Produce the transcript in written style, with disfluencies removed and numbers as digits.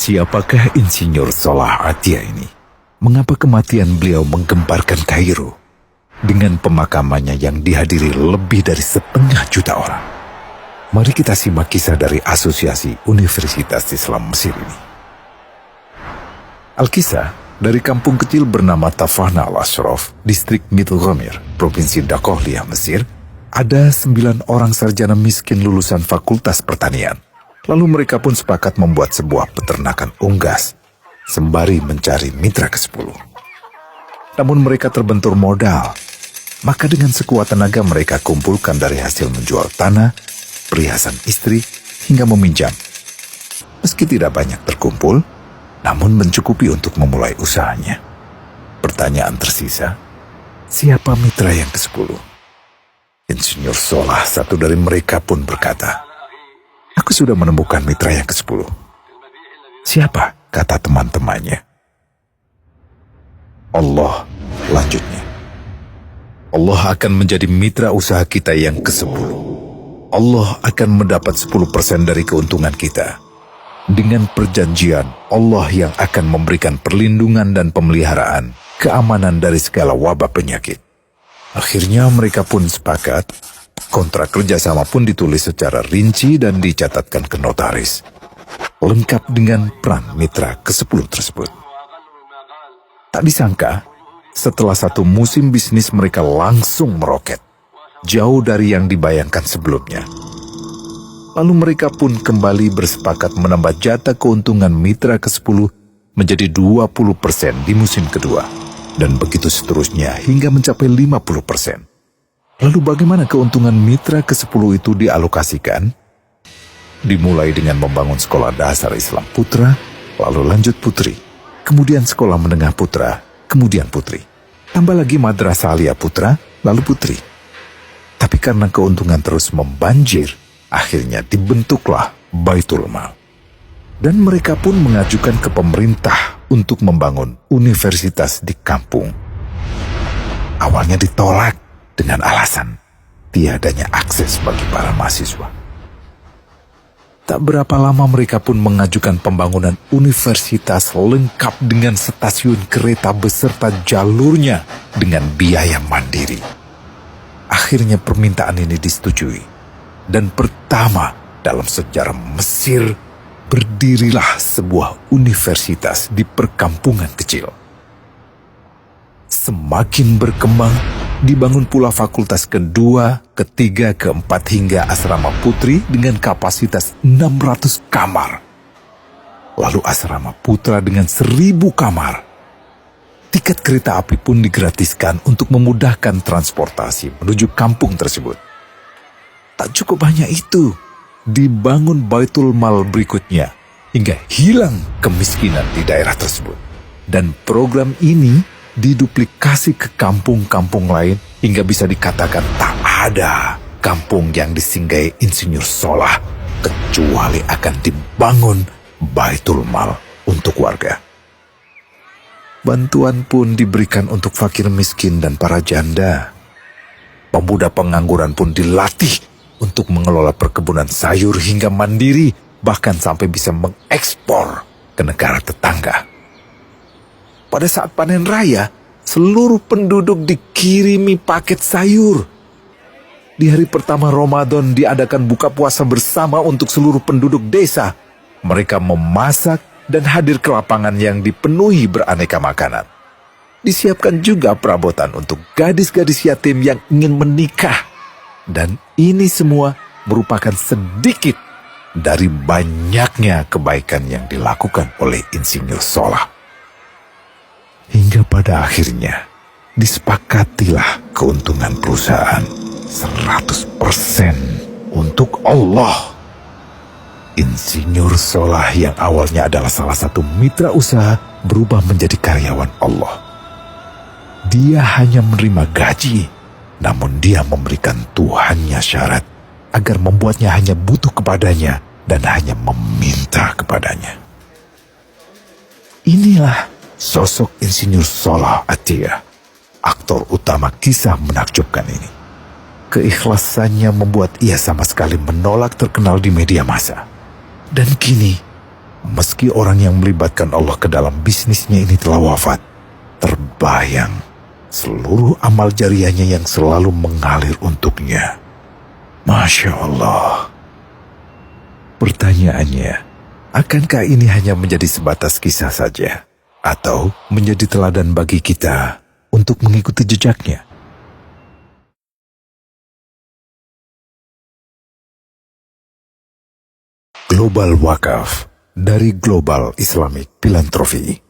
Siapakah Insinyur Salah Atia ini? Mengapa kematian beliau menggemparkan Kairo dengan pemakamannya yang dihadiri lebih dari 1,5 juta orang? Mari kita simak kisah dari Asosiasi Universitas Islam Mesir ini. Al-Kisah dari kampung kecil bernama Tafana al-Ashraf, distrik Midghamir, Provinsi Dakohlia, Mesir, ada 9 orang sarjana miskin lulusan Fakultas Pertanian. Lalu mereka pun sepakat membuat sebuah peternakan unggas, sembari mencari mitra ke-10. Namun mereka terbentur modal, maka dengan sekuat tenaga mereka kumpulkan dari hasil menjual tanah, perhiasan istri, hingga meminjam. Meski tidak banyak terkumpul, namun mencukupi untuk memulai usahanya. Pertanyaan tersisa, siapa mitra yang ke-10? Insinyur Salah, satu dari mereka pun berkata, "Aku sudah menemukan mitra yang ke-10. Siapa?" kata teman-temannya. "Allah," lanjutnya. "Allah akan menjadi mitra usaha kita yang ke-10. Allah akan mendapat 10% dari keuntungan kita. Dengan perjanjian, Allah yang akan memberikan perlindungan dan pemeliharaan, keamanan dari segala wabah penyakit." Akhirnya mereka pun sepakat. Kontrak kerjasama pun ditulis secara rinci dan dicatatkan ke notaris, lengkap dengan peran mitra ke-10 tersebut. Tak disangka, setelah 1 musim bisnis mereka langsung meroket, jauh dari yang dibayangkan sebelumnya. Lalu mereka pun kembali bersepakat menambah jatah keuntungan mitra ke-10 menjadi 20% di musim kedua, dan begitu seterusnya hingga mencapai 50%. Lalu bagaimana keuntungan mitra ke-10 itu dialokasikan? Dimulai dengan membangun sekolah dasar Islam putra, lalu lanjut putri, kemudian sekolah menengah putra, kemudian putri. Tambah lagi madrasah aliyah putra, lalu putri. Tapi karena keuntungan terus membanjir, akhirnya dibentuklah Baitul Mal. Dan mereka pun mengajukan ke pemerintah untuk membangun universitas di kampung. Awalnya ditolak dengan alasan tiadanya akses bagi para mahasiswa. Tak berapa lama mereka pun mengajukan pembangunan universitas lengkap dengan stasiun kereta beserta jalurnya dengan biaya mandiri. Akhirnya permintaan ini disetujui, dan pertama dalam sejarah Mesir berdirilah sebuah universitas di perkampungan kecil. Semakin berkembang, dibangun pula fakultas kedua, ketiga, keempat hingga asrama putri dengan kapasitas 600 kamar. Lalu asrama putra dengan 1.000 kamar. Tiket kereta api pun digratiskan untuk memudahkan transportasi menuju kampung tersebut. Tak cukup hanya itu, dibangun Baitul Mal berikutnya hingga hilang kemiskinan di daerah tersebut. Dan program ini diduplikasi ke kampung-kampung lain hingga bisa dikatakan tak ada kampung yang disinggahi Insinyur Salah kecuali akan dibangun Baitul Mal untuk warga. Bantuan pun diberikan untuk fakir miskin dan para janda. Pemuda pengangguran pun dilatih untuk mengelola perkebunan sayur hingga mandiri, bahkan sampai bisa mengekspor ke negara tetangga. Pada saat panen raya, seluruh penduduk dikirimi paket sayur. Di hari pertama Ramadan diadakan buka puasa bersama untuk seluruh penduduk desa. Mereka memasak dan hadir ke lapangan yang dipenuhi beraneka makanan. Disiapkan juga perabotan untuk gadis-gadis yatim yang ingin menikah. Dan ini semua merupakan sedikit dari banyaknya kebaikan yang dilakukan oleh Insinyur Salah. Hingga pada akhirnya disepakatilah keuntungan perusahaan 100% untuk Allah. Insinyur Salah yang awalnya adalah salah satu mitra usaha berubah menjadi karyawan Allah. Dia hanya menerima gaji, namun dia memberikan Tuhannya syarat agar membuatnya hanya butuh kepadanya dan hanya meminta kepadanya. Inilah sosok Insinyur Salah Atia, aktor utama kisah menakjubkan ini. Keikhlasannya membuat ia sama sekali menolak terkenal di media massa. Dan kini, Meski orang yang melibatkan Allah ke dalam bisnisnya ini telah wafat, terbayang seluruh amal jariahnya yang selalu mengalir untuknya. Masya Allah. Pertanyaannya, akankah ini hanya menjadi sebatas kisah saja? Atau menjadi teladan bagi kita untuk mengikuti jejaknya? Global Wakaf dari Global Islamic Philanthropy.